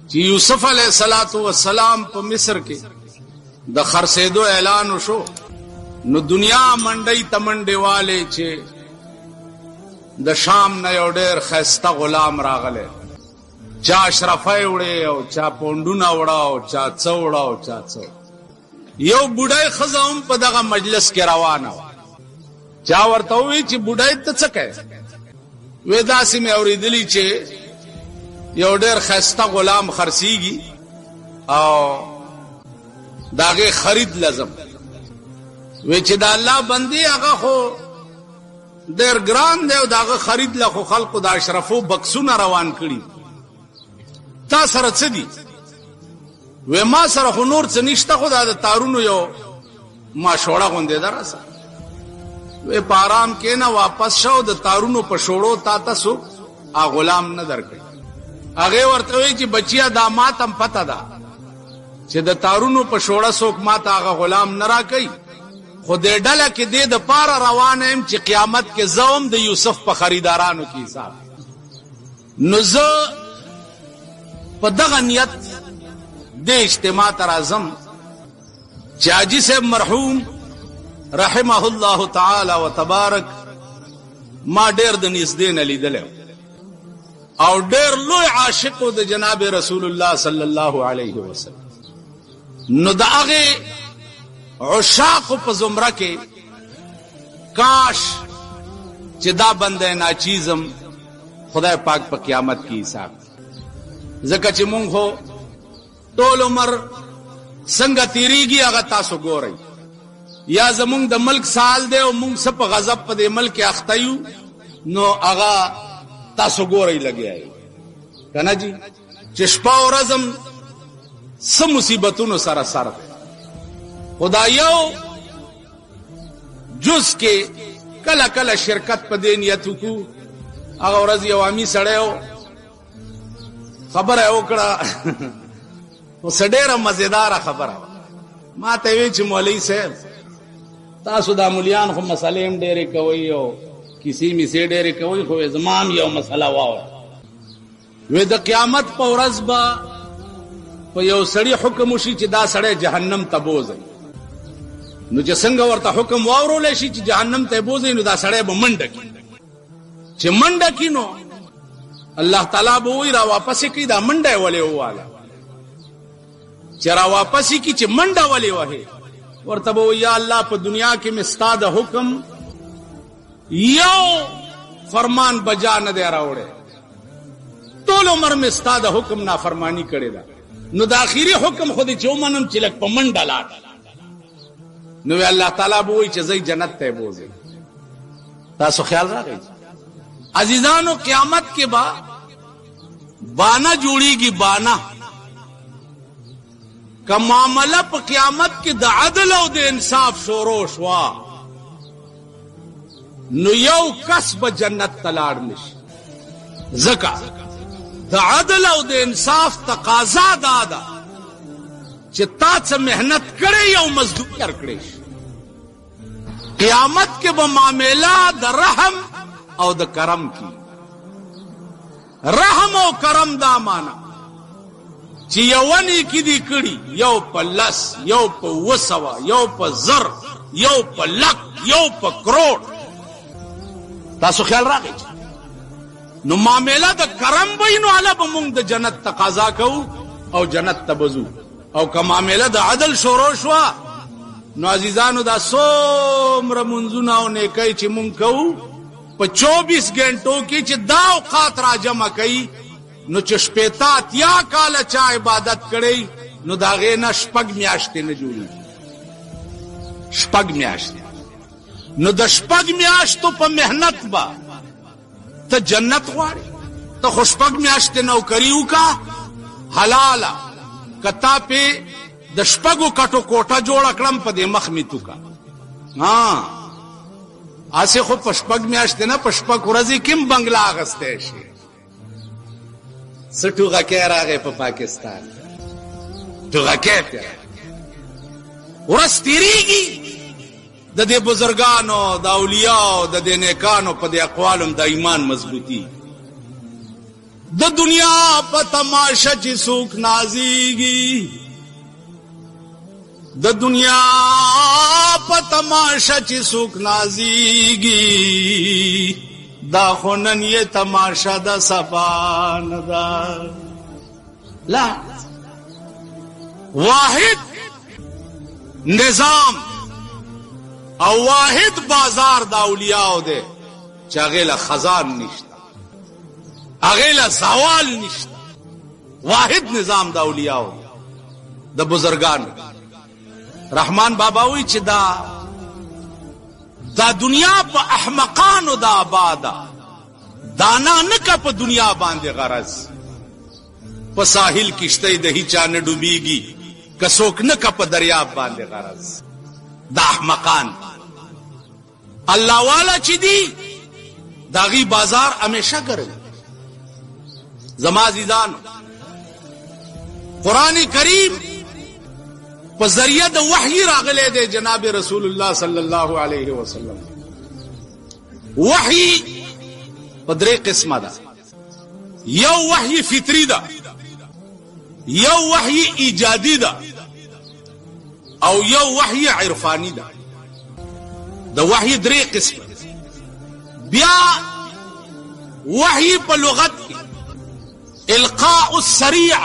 چې یوسف علیه السلام په مصر کې د خرڅېدو اعلان وشو نو دنیا منډي تمنډي والے چې د شام نه یو ډېر ښایسته غلام راغلی چا اشرفی وړې او چا پونډونه وړه او چا څه وړه او چا څه یو بوډای ښځه هم په دغه مجلس کې روانه وه چا ورته ووی چې بوډای ته څه کوې وې داسې مې اورېدلي چې یو ډېر ښایسته غلام خرڅېږي او د هغې خرید لازم وی چې د الله بندي هغه خو ډېر ګران دی او د هغه خرید له خو خلقو د اشرفو بکسونه روان کړي تا سره څه دي وی ما سره خو نور څه نشته خو دا د تارونو یو ماشوړه غوندې ده راسه وی په آرام کښېنه واپس شه د تارونو په شوړو تا ته څوک غلام نه درکوي هغې ورته وی چې بچیه دا ما ته هم پته ده چې د تارونو په شوړه څوک ما ته هغه غلام نه راکوي خو دې ډله کې دې دپاره روانه یم چې قیامت کې زه هم د یوسف په خریدارانو کې حساب نو زه په دغه نیت دې اجتماع ته راځم چې حاجي صاحب مرحوم رحمه الله تعالی و تبارک ما ډېر د نږدې نه لیدلی او ډېر لوی عاشق د جناب رسول الله صلی الله علیه وسلم نو د هغې عشاقو په زمره کې کاش چې دا بنده ناچیزم خدای پاک په قیامت کې حساب ځکه چې مونږ خو ټول عمر څنګه تیریږي هغه تاسو ګورئ یا زمونږ د ملک سال دی او مونږ څه په غضب په دې ملک اخته یو نو هغه تاسو ګورئ لګیا یې که نه جي چې شپه او ورځ هم څه مصیبتونو سره سر دی خو دا یو جز کې کله کله شرکت په دې نیت وکړو هغه ورځ یو عامي سړی و خبره یې وکړه خو څه ډېره مزېداره خبره وه ما ته وی چې مولوي صاحب تاسو دا مولیان خو مسلې هم ډېرې کوئ او کیسې میسې ډېرې کوئ خو زما هم یو مسله واوره وی د قیامت په ورځ به په یو سړي حکم وشي چې دا سړی جهنم ته بوځئ نو چې څنګه ورته حکم واورولی شي چې جهنم ته یې بوځئ نو دا سړی به منډه کړي چې منډه کړي نو الله تعالی به وایي را واپس یې کړي دا منډه یې ولې وواله چې را واپس یې کړي چې منډه ولې وهې ورته به وایي یا الله په دنیا کې مې ستا د حکم یو فرمان بجا نه دی راوړی ټول عمر مې ستا د حکم نافرمانی کړې ده نو د آخري حکم خو دې چې ومنم چې لږ په منډه لاړ نو الله تعالی به وایي چې زه جنت ته یې بوځئ تاسو خیال راغی عزیزانو قیامت کې با بانا جوړیږي بانا که معامله په قیامت کې د عدل او د انصاف شروع شوه نو یو کس به جنت ته لاړ نشي ځکه د عدل او د انصاف تقاضا دا ده چې تا څه محنت کړی او مزدور کړی شي قیامت کې به معامله د رحم او د کرم کی رحم او کرم دا معنا چې یو نیکی دی کړي یو په لس یو په وسوه یو په زر یو په لک یو په کروڑ تاسو خیال راغی نو معامله د کرم وي نو هله به مونږ د جنت تقاضا کوو او جنت ته به ځو او که معامله د عدل شروع شوه نو عزیزانو دا څومره منځونه او نیکۍ چې مونږ کوو په 24 غنټو کې چې دا اوقات را جمع کوي نو چې شپېته اتیا کاله چا عبادت کړی نو د هغې نه 6 میاشتې نه جوړېږي 6 میاشتې نو د 6 میاشتو په محنت به ته جنت غواړې ته خو 6 میاشتې نوکري وکړه حلاله که تا پې د 6 کټو کوټه جوړه کړم په دې مخ مې توکه هسې خو په 6 میاشتې نه په 6 ورځې کې هم بنګله اخیستی شي څه ټوغکی راغی په پاکستان ټوغکی پې ورځ تېرېږي د دې بزرګانو د اولیاو د دې نیکانو په دې اقوالو د ایمان مضبوطي د دنیا په تماشا چې څوک نازيږي د دنیا په تماشا چې څوک نازيږي دا خونن یې تماشا د صفا نه ده لا واحد نظام او واحد بازار دا اولیاء ده چې هغه له خزان نشته هغه له زوال نشته واحد نظام دا اولیاء د بزرگان رحمان بابا وی چې دا دنیا په احمقانو دا آباده دانا نکه په دنیا باندې غرض په ساحل کشته د هیچا نه ډوبېږي کڅوک نکه په دریاب باندې غرض دا احمقان الله والا چې دی داغي بازار همیشه ګرځي زما عزیزان قرآن کریم په ذریعہ د وحی راغلی دی جناب رسول الله صلی الله علیه وسلم وحی په درې قسمه ده یو وحی فطری ده یو وحی ایجادی ده او یو وحی عرفانی ده د وحی درې قسمه بیا وحی په لغت کې القاء السریع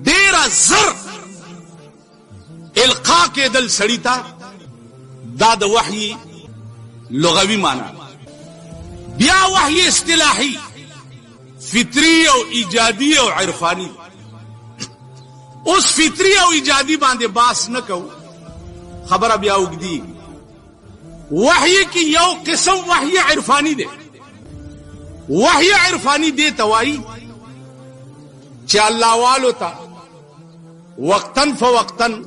ډیر زر القاء کې دل سړی تا دا د وحی لغوي معنا بیا وحی اصطلاحي فطری او ایجادی او عرفانی اوس فطری او ایجادی باندې باس نه کو خبره بیا وګدي وحی کی یو قسم وحی عرفانی دی وحی عرفانی دی توای چې الله والو ته وقتن فوقتن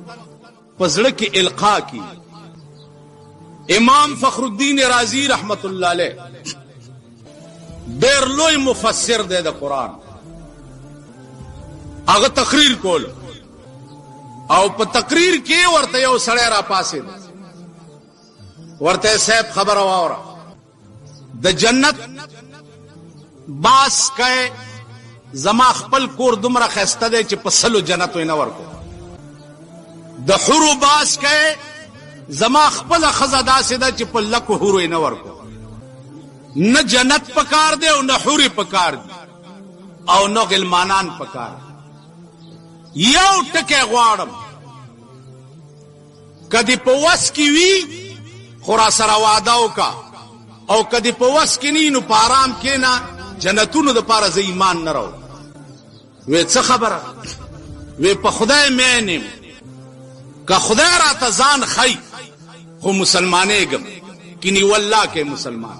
پزړه کې القا کی امام فخر الدین رازی رحمت الله علیه ډېر لوی مفسر دی د قران هغه تقریر کول او په تقریر کې ورته یو سړی را پاسید ورته صاحب خبر واوره د جنت باس کئ زما خپل کور دومره خسته دی چې په سلو جنت وینه ورکو د حورو باس کئ زما خپل خزه داسې ده چې په لکو حورو وینه ورکو نه جنت پکار دی او نه حوري پکار دی او نه غلمانان پکار یو ټکی غواړم کدی په وس کې وی خورا سره وعده وکا او کدی په وس کې نینو په آرام کې نه جنتونو د پاره ز ایمان نه راو وې څه خبره وې په خدای مینم که خدای را ته ځان خی خو مسلمانېږم کینی والله کې مسلمان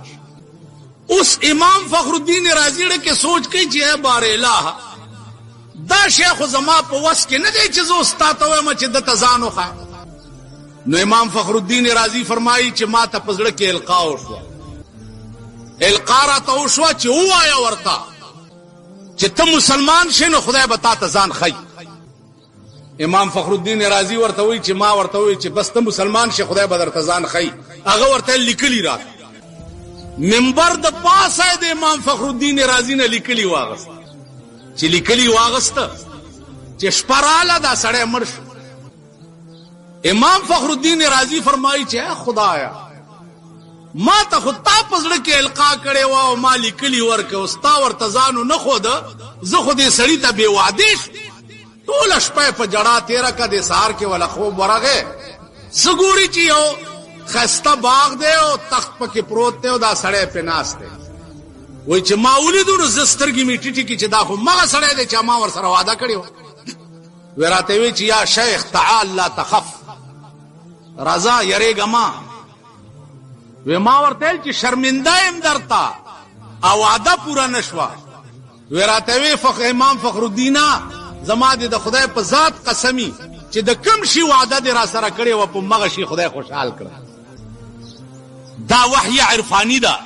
اس امام فخر الدین رازی کې سوچ کوي چې بار الہ دا شیخ زما په وس کې نه دی چې زه استاد وایم چې د تزانو خا نو امام فخر الدین رازی فرمایي چې ما ته پزړه کې القا وشو القا را ته وشو چې وایا ورته چې ته مسلمان شې نو خدای به تا ته ځان خی امام فخر الدین رازی ورته وی چې ما ورته وی چې بس ته مسلمان شې خدای به درته ځان خی هغه ورته لیکلی را منبر د پاسه د امام فخر الدین رازی نه لیکلی واغست چې لیکلی واغست چې شپراله دا سړی مرش امام فخر الدین رازی فرمایي چې خدایا ما ته خود تا پزړه کې القا کړي وا او ما لیکلی ورکه استا ورته ځانو نه خود زه خو دې سړی ته بے وعده ټول شپه په جړه تیرا کده سار کې ولا خوب ورغه سګوري چې یو خسته باغ دی او تخت پکې پروت دی او دا سړی په ناس دی وای چې ما ولیدو نو زسترګي میټی ټی چې دا خو ما سړی دی چې ما ور سره وعده کړیو ورته وی چې یا شیخ تعال لا تخف رضا یریګه ما و ما ورته چې شرمنده ایم درتا او وعده پورا نشوا ورته وی امام فخر الدین زما د خدای په ذات قسمی چې د کم شي وعده دی را سره کړی و په مغه شي خدای خوشحال کړ دا وحی عرفانی دا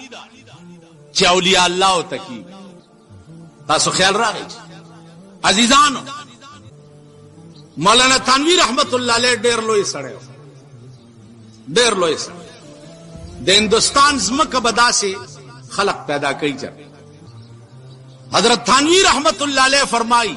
چې اولیاء الله تکي تاسو خیال راغی عزیزانو مولانا تنویر رحمت الله علیه ډیر لوی سړی ډیر لوی سړی د هندستان زمکه بداسي خلق پیدا کوي چې हजरत थानवी रहमतुल्लाह अलैह फरमाई